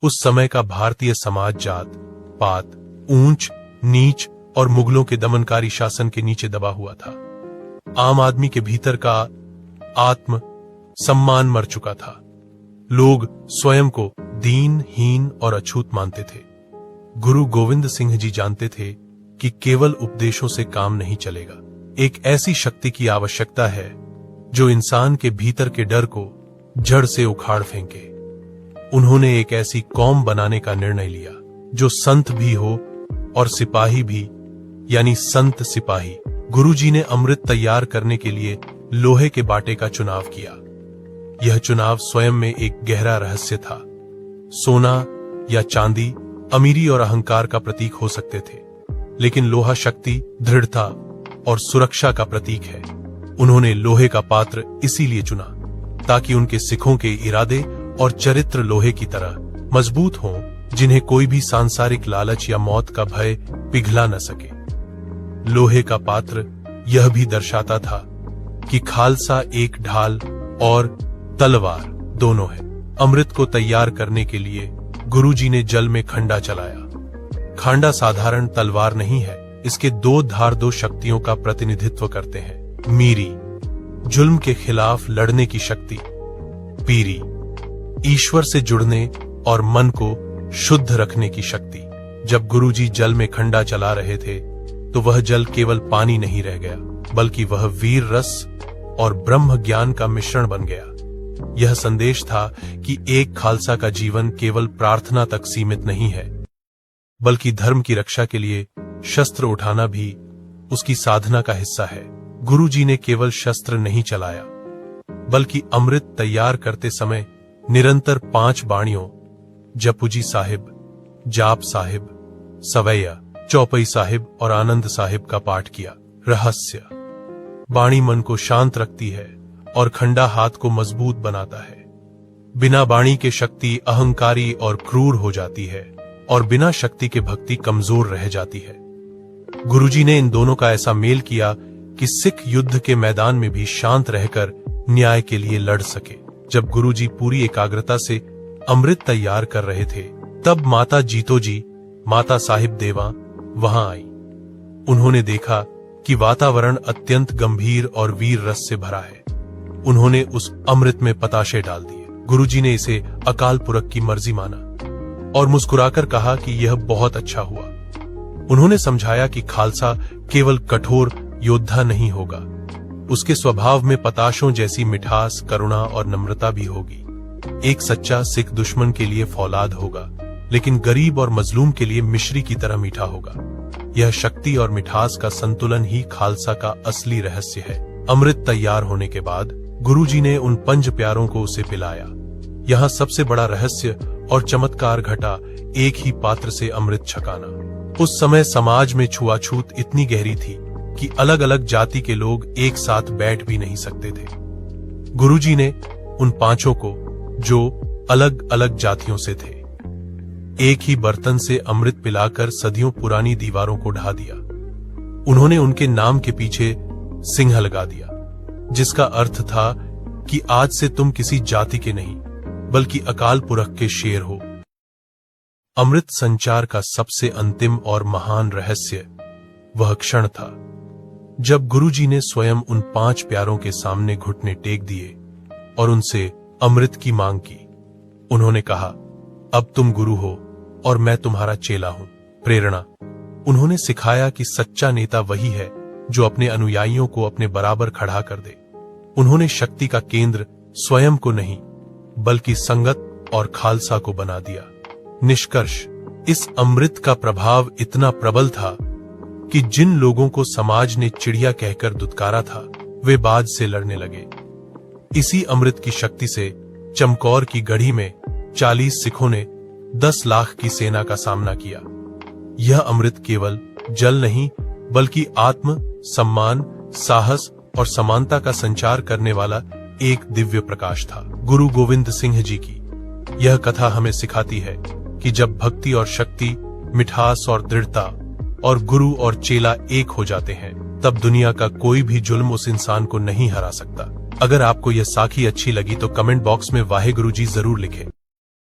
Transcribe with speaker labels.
Speaker 1: उस समय का भारतीय समाज जात पात, ऊंच नीच और मुगलों के दमनकारी शासन के नीचे दबा हुआ था। आम आदमी के भीतर का आत्म सम्मान मर चुका था। लोग स्वयं को दीन, हीन और अछूत मानते थे। गुरु गोविंद सिंह जी जानते थे कि केवल उपदेशों से काम नहीं चलेगा। एक ऐसी शक्ति की आवश्यकता है जो इंसान के भीतर के डर को जड़ से उखाड़ फेंके। उन्होंने एक ऐसी कौम बनाने का निर्णय लिया जो संत भी हो और सिपाही भी, यानी संत सिपाही। गुरुजी ने अमृत तैयार करने के लिए लोहे के बाटे का चुनाव किया। यह चुनाव स्वयं में एक गहरा रहस्य था। सोना या चांदी अमीरी और अहंकार का प्रतीक हो सकते थे, लेकिन लोहा शक्ति, दृढ़ता और सुरक्षा का प्रतीक है। उन्होंने लोहे का पात्र इसीलिए चुना ताकि उनके सिखों के इरादे और चरित्र लोहे की तरह मजबूत हों, जिन्हें कोई भी सांसारिक लालच या मौत का भय पिघला न सके। लोहे का पात्र यह भी दर्शाता था कि खालसा एक ढाल और तलवार दोनों है। अमृत को तैयार करने के लिए गुरुजी ने जल में खंडा चलाया। खांडा साधारण तलवार नहीं है, इसके दो धार दो शक्तियों का प्रतिनिधित्व करते हैं। मीरी, जुल्म के खिलाफ लड़ने की शक्ति। पीरी, ईश्वर से जुड़ने और मन को शुद्ध रखने की शक्ति। जब गुरुजी जल में खंडा चला रहे थे तो वह जल केवल पानी नहीं रह गया, बल्कि वह वीर रस और ब्रह्म ज्ञान का मिश्रण बन गया। यह संदेश था कि एक खालसा का जीवन केवल प्रार्थना तक सीमित नहीं है, बल्कि धर्म की रक्षा के लिए शस्त्र उठाना भी उसकी साधना का हिस्सा है। गुरुजी ने केवल शस्त्र नहीं चलाया, बल्कि अमृत तैयार करते समय निरंतर 5 बाणियों जपुजी साहिब, जाप साहिब, सवैया, चौपई साहिब और आनंद साहिब का पाठ किया। रहस्य: बाणी मन को शांत रखती है और खंडा हाथ को मजबूत बनाता है। बिना बाणी के शक्ति अहंकारी और क्रूर हो जाती है और बिना शक्ति के भक्ति कमजोर रह जाती है। गुरुजी ने इन दोनों का ऐसा मेल किया कि सिख युद्ध के मैदान में भी शांत रहकर न्याय के लिए लड़ सके। जब गुरुजी पूरी एकाग्रता से अमृत तैयार कर रहे थे, तब माता जीतो जी, माता साहिब देवा वहां आई। उन्होंने देखा कि वातावरण अत्यंत गंभीर और वीर रस से भरा है। उन्होंने उस अमृत में पताशे डाल दिए। गुरुजी ने इसे अकाल पुरख की मर्जी माना और मुस्कुराकर कहा कि यह बहुत अच्छा हुआ। उन्होंने समझाया कि खालसा केवल कठोर योद्धा नहीं होगा, उसके स्वभाव में पताशों जैसी मिठास, करुणा और नम्रता भी होगी। एक सच्चा सिख दुश्मन के लिए फौलाद होगा, लेकिन गरीब और मजलूम के लिए मिश्री की तरह मीठा होगा। यह शक्ति और मिठास का संतुलन ही खालसा का असली रहस्य है। अमृत तैयार होने के बाद गुरुजी ने उन 5 प्यारों को उसे पिलाया। यहाँ सबसे बड़ा रहस्य और चमत्कार घटा एक ही पात्र से अमृत छकाना। उस समय समाज में छुआछूत इतनी गहरी थी कि अलग अलग जाति के लोग एक साथ बैठ भी नहीं सकते थे। गुरुजी ने उन 5 को, जो अलग अलग जातियों से थे, एक ही बर्तन से अमृत पिलाकर सदियों पुरानी दीवारों को ढा दिया। उन्होंने उनके नाम के पीछे सिंह लगा दिया, जिसका अर्थ था कि आज से तुम किसी जाति के नहीं, बल्कि अकाल पुरख के शेर हो। अमृत संचार का सबसे अंतिम और महान रहस्य वह क्षण था जब गुरुजी ने स्वयं उन 5 प्यारों के सामने घुटने टेक दिए और उनसे अमृत की मांग की। उन्होंने कहा, अब तुम गुरु हो और मैं तुम्हारा चेला हूं। प्रेरणा: उन्होंने सिखाया कि सच्चा नेता वही है जो अपने अनुयायियों को अपने बराबर खड़ा कर दे। उन्होंने शक्ति का केंद्र स्वयं को नहीं, बल्कि संगत और खालसा को बना दिया। निष्कर्ष: इस अमृत का प्रभाव इतना प्रबल था कि जिन लोगों को समाज ने चिड़िया कहकर दुत्कारा था, वे बाज से लड़ने लगे। इसी अमृत की शक्ति से चमकौर की गढ़ी में 40 सिखों ने 10 लाख की सेना का सामना किया। यह अमृत केवल जल नहीं, बल्कि आत्म, सम्मान, साहस और समानता का संचार करने वाला एक दिव्य प्रकाश था। गुरु गोविंद सिंह जी की यह कथा हमें सिखाती है कि जब भक्ति और शक्ति, मिठास और दृढ़ता और गुरु और चेला एक हो जाते हैं, तब दुनिया का कोई भी जुल्म उस इंसान को नहीं हरा सकता। अगर आपको यह साखी अच्छी लगी तो कमेंट बॉक्स में वाहे गुरुजी जरूर लिखें।